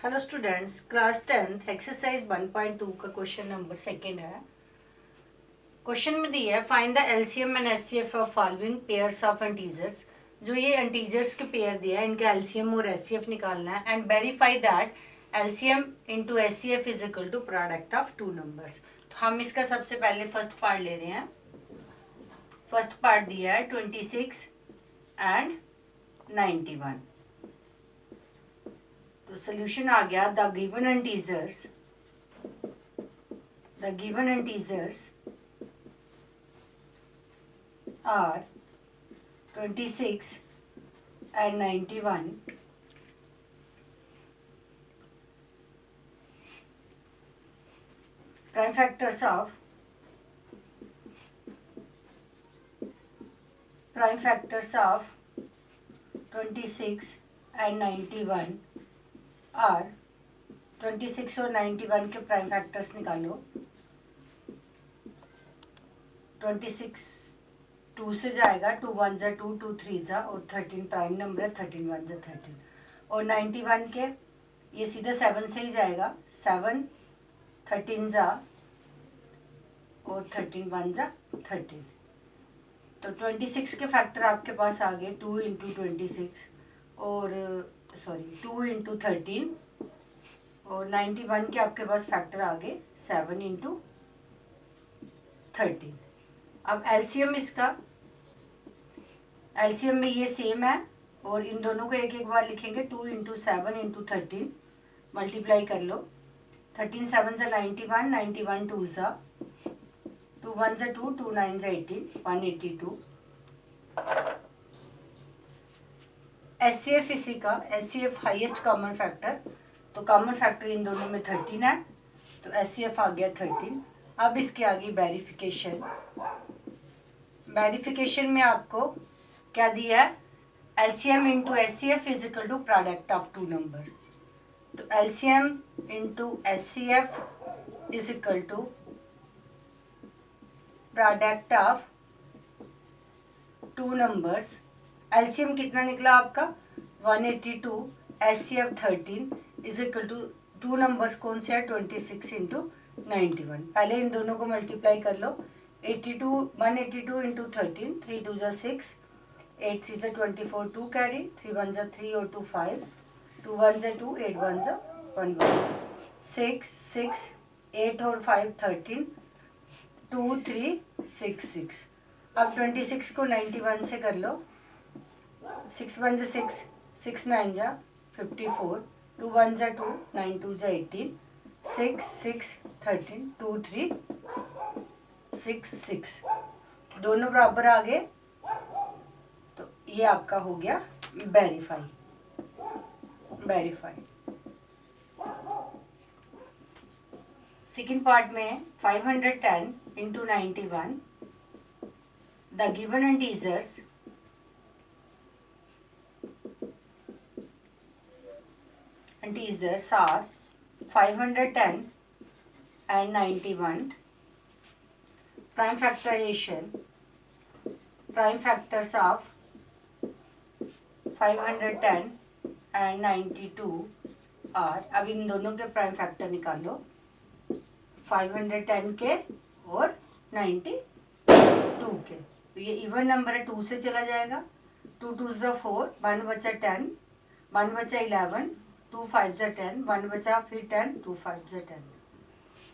Hello students, class 10th exercise 1.2 का question number second है। Question में दिया है find the LCM and HCF of following pairs of integers. जो ये इंटीजर्स के पेयर दिया है इनका एलसीएम और एचसीएफ निकालना है and verify that LCM into HCF is equal to product of two numbers. तो हम इसका सबसे पहले फर्स्ट पार्ट ले रहे हैं। फर्स्ट पार्ट दिया है 26 एंड 91। तो सोल्यूशन आ गया the given integers are 26 and 91 prime factors of 26 and 91 are 26 और 91 के प्राइम फैक्टर्स निकालो। 26 2 से जाएगा, 2 1 जा 2, 2 3 जा और 13 प्राइम नंबर है, 13 1 जा 13। और 91 के ये सीधा 7 से ही जाएगा, 7 13 जा और 13 1 जा 13। तो 26 के फैक्टर आपके पास आ गए 2 इंटू 26 और 2 इंटू 13 और 91 के आपके पास फैक्टर आ गए 7 इंटू 13। अब एलसीएम में ये सेम है और इन दोनों को एक एक बार लिखेंगे। 2 इंटू 7 इंटू 13 मल्टीप्लाई कर लो। 13 7 जा 91, 91 2 जा 2 1 जा 2, 2 9 जा 18, 182। एचसीएफ इसी का एचसीएफ हाईएस्ट कॉमन फैक्टर, तो कॉमन फैक्टर इन दोनों में 13 है, तो एचसीएफ आ गया 13। अब इसके आगे वेरिफिकेशन में आपको क्या दिया है, LCM into HCF is equal to product of two numbers. तो LCM into HCF is equal to product of two numbers. LCM कितना निकला आपका 182, HCF 13 is equal to two numbers कौन से है 26 इंटू 91। पहले इन दोनों को मल्टीप्लाई कर लो। 182 इंटू 13, 3 2 जा 6, 8 3 जा 24, 2 कैरी, 3 1 जा 3 और 2 5, 2 1 जा 2, 8 1 जा 1 6 6, 8 और 5 13, 2 3 6 6। अब 26 को 91 से कर लो। 6 1 जा 6, 6 9 जा 54, 2 1 जा 2, 9 2 जा 18, 6 6 13, 2 3 6 6। दोनों बराबर आ गए, तो ये आपका हो गया वेरीफाई। सेकेंड पार्ट में 510 into 91 the given integers are 510 and 91. Prime factors of 510 and 92 are, अब इन दोनों के प्राइम फैक्टर निकालो, 510 के और 92 के। तो ये इवन नंबर है, 2 से चला जाएगा, 2 2 जा 4, 1 बचा 10, 1 बचा 11, 2 5 जा 10, 1 बचा फिर 10, 2 5 जा 10।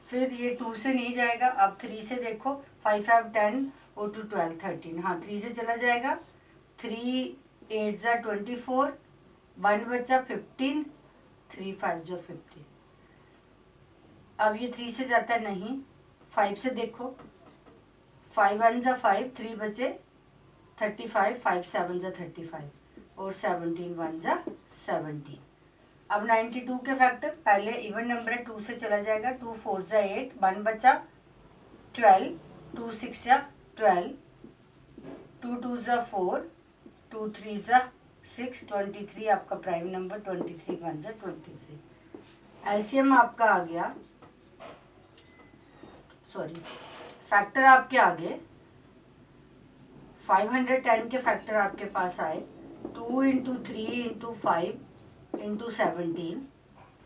फिर ये 2 से नहीं जाएगा, अब 3 से देखो, 5 5 10 और 2 12 13, हाँ 3 से चला जाएगा, 3 8 जा 24, 1 बचा 15, 3 5 जा 15। अब ये 3 से जाता नहीं, 5 से देखो, 5 1 जा 5, 3 बचे 35, 5 7 जा 35 और 17 1 जा 17। अब 92 के फैक्टर, पहले इवन नंबर है, 2 से चला जाएगा, 2 4 जा 8, 1 बचा 12, 2 6 जा 12, 2 2 जा 4, 2 3 जा 6, 23 आपका प्राइम नंबर, 23 1 जा 23। एलसीएम आपका आ गया, फैक्टर आपके आगे 510 के फैक्टर आपके पास आए 2 इंटू 3 इंटू 5 इंटू 17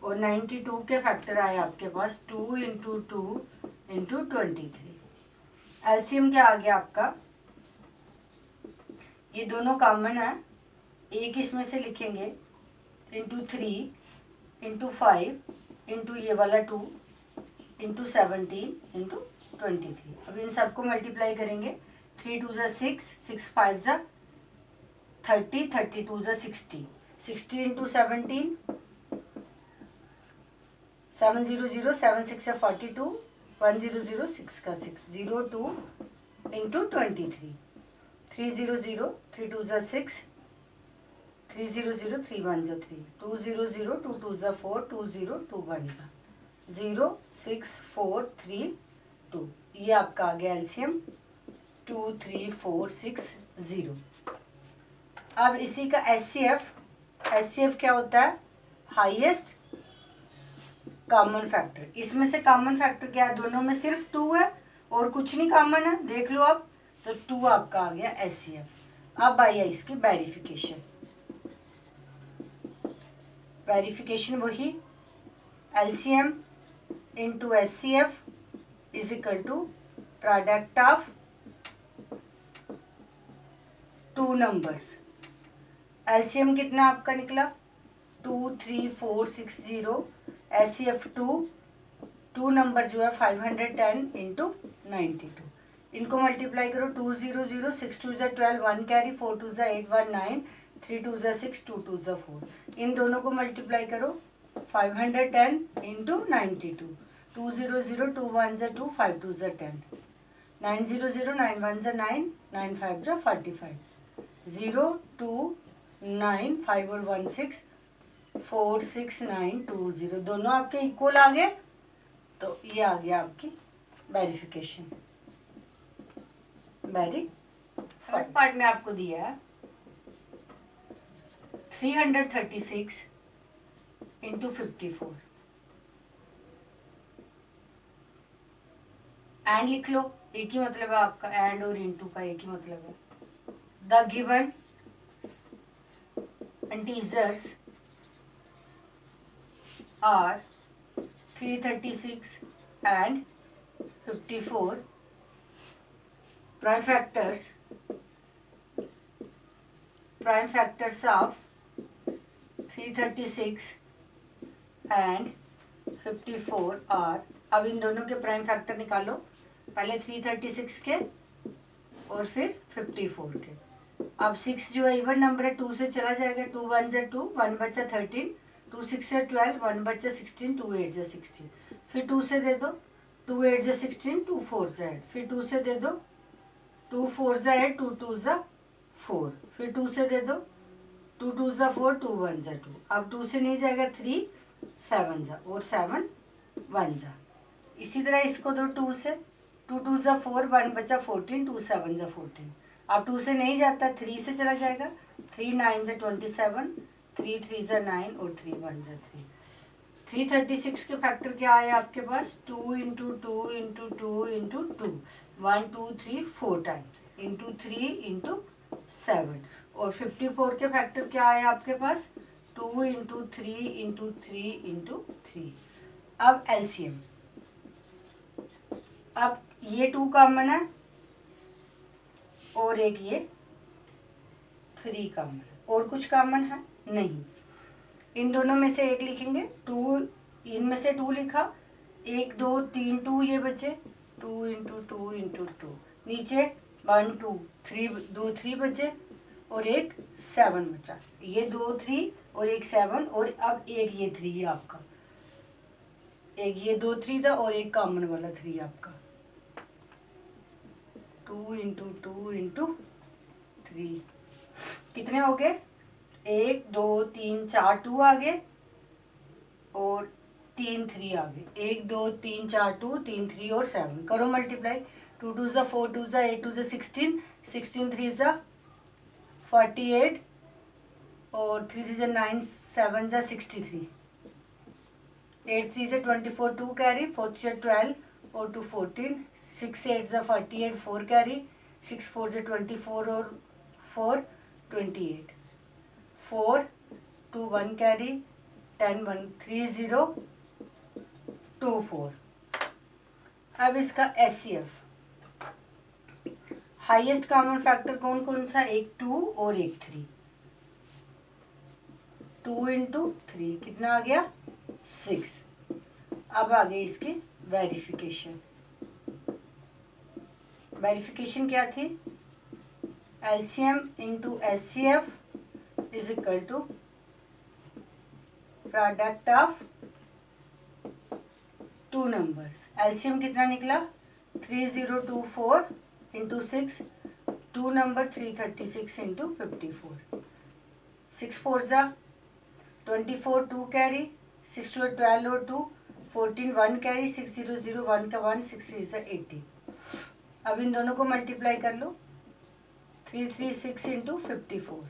और 92 के फैक्टर आए आपके पास 2 इंटू 2 इंटू 23। एलसीएम क्या आ गया आपका, ये दोनों कॉमन है, एक इसमें से लिखेंगे इंटू 3 इंटू 5 इंटू ये वाला 2 इंटू 17 इंटू 23। अब इन सबको मल्टीप्लाई करेंगे, 3 2 ज़ा 6, 6 5 ज़ा 30, 32 ज़ा 60, 60 इंटू 17, 7 0 0, 7 6 42, 1 0 0 6 का 6, 0 2 इंटू 23, 3 0 0, 3 2 ज़ा 6, 3 0 0, 3 1 ज़ा 3, 2 0 0, 2 2 ज़ा 4, 2 0 2 1 ज़ा 0 6 4 3 2। ये आपका आ गया एलसीएम 2 3 4 6 0। अब इसी का एचसीएफ क्या होता है, हाईएस्ट कॉमन फैक्टर। इसमें से कॉमन फैक्टर क्या है, दोनों में सिर्फ 2 है और कुछ नहीं कॉमन है, देख लो आप, तो 2 आपका आ गया एचसीएफ। अब आइए इसकी वेरिफिकेशन वही LCM into HCF is equal to product of 2 numbers. LCM कितना आपका निकला 2 3 4 6 0, एचसीएफ 2 नंबर जो है 510 इंटू 92। इनको मल्टीप्लाई करो, 2 0 0, 6 2 ज़ा 12, 1 कैरी, 4 2 ज़ा 8 1 9, 3 2 ज़ा 6, 2 2 ज़ा 4। इन दोनों को मल्टीप्लाई करो, 510 इंटू 92, 2 0 0, 2 1 ज़ा 2, 5 2 ज़ा 10, 9 0 0, 9 1 ज़ा 9, 9 5 ज़ा 45, 0 2 9 5 और 1 6, 4 6 9 2 0, दोनों आपके इक्वल आ गए। तो ये आ गया आपकी वेरिफिकेशन। थर्ड पार्ट में आपको दिया है 336 इंटू 54। एंड लिख लो, एक ही मतलब है आपका, एंड और इंटू का एक ही मतलब है। The given integers are 336 and 54. Prime factors of 336 and 54 are, अब इन दोनों के प्राइम फैक्टर निकालो, पहले 336 के और फिर 54 के। अब 6 जो है इवन नंबर है, 2 से चला जाएगा, 2 1 ज़ा 2, 1 बचा 13, 2 6 ज़ा 12, 1 बचा 16, 2 8 ज़ा 16, फिर 2 से दे दो, 2 8 ज़ा 16, 2 4 ज़ा 8, फिर 2 से दे दो, 2 4 ज़ा 8, 2 2 ज़ा 4, फिर 2 से दे दो, 2 2 ज़ा 4, 2 1 ज़ा 2, अब 2 से नहीं जाएगा, 3 7 ज़ा और 7 1 ज़ा। इसी तरह इसको दो 2 से, 2 2 ज़ा 4, 1 बचा 14, 2 7 ज़ा 14, अब 2 से नहीं जाता, 3 से चला जाएगा, 3 9 ज़ा 27, 3 3 ज़ा 9 और 3 1 ज़ा 3। 336 के फैक्टर क्या आए आपके पास, 2 into 2 into 2 into 2, 1 2 3 4 times into 3 into 7। और 54 के फैक्टर क्या आए आपके पास, 2 इंटू 3 इंटू 3 इंटू 3। अब एलसीएम, अब ये 2 कॉमन है और एक ये 3 कॉमन है, और कुछ कॉमन है नहीं, इन दोनों में से एक लिखेंगे, 2 इनमें से 2 लिखा, 1 2 3 2 ये बचे, 2 इंटू 2 इंटू 2, नीचे 1 2 3 2 3 बचे और एक 7 बचा, ये 2 3 और एक 7, और अब एक ये 3 है आपका, एक ये 2 3 था और एक कॉमन वाला 3 आपका, 2 इंटू 2 इंटू 3 कितने हो गए, 1 2 3 4 2 आ गए और 3 3 आ गए, 1 2 3 4 2 3 3 और 7, करो मल्टीप्लाई, 2 2 ज़ा 4, 2 ज़ा 8, 2 ज़ा 16, 16 3 ज़ा 48 और 3 3 ज़ा 9, 7 ज़ा 63, 8 3 ज़ा 24, 2 कैरी, 4 3 ज़ा 12 और 2 14, 6 8 ज़ा 48, 4 कैरी, 6 4 ज़ा 24 और 4 28, 4 2 1 कैरी, 10 1 3 0 2 4। अब इसका HCF, हाईएस्ट कॉमन फैक्टर कौन कौन सा, एक 2 और एक 3, 2 इंटू 3 कितना आ गया 6। अब आ गई इसकी वेरिफिकेशन। वेरिफिकेशन क्या थी, LCM into HCF is equal to product of two numbers. LCM कितना निकला 3024 इंटू 6, टू नंबर 336 इंटू 54, 6 4 जा 24, 2 कैरी, 6 2 12 और 2 14, 1 कैरी, 6 0 0 1 का 1, 6 3 से 18। अब इन दोनों को मल्टीप्लाई कर लो, 336 इंटू 54,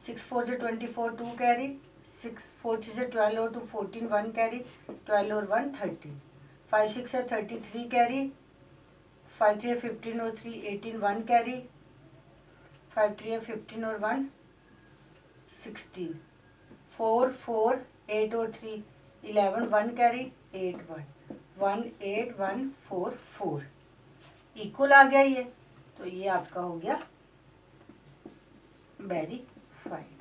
6 4 से 24, 2 कैरी, 6 4 3 से 12 और 2 14, 1 कैरी, 12 और 1 13, 5 6 से 33 कैरी, 5 3 15 और 3 18, 1 कैरी, 5 3 15 और 1 16, 4 4 8 और 3 11, 1 कैरी, 8 1 1 8 1 4 4 इक्वल आ गया ये। तो ये आपका हो गया वेरीफाइड।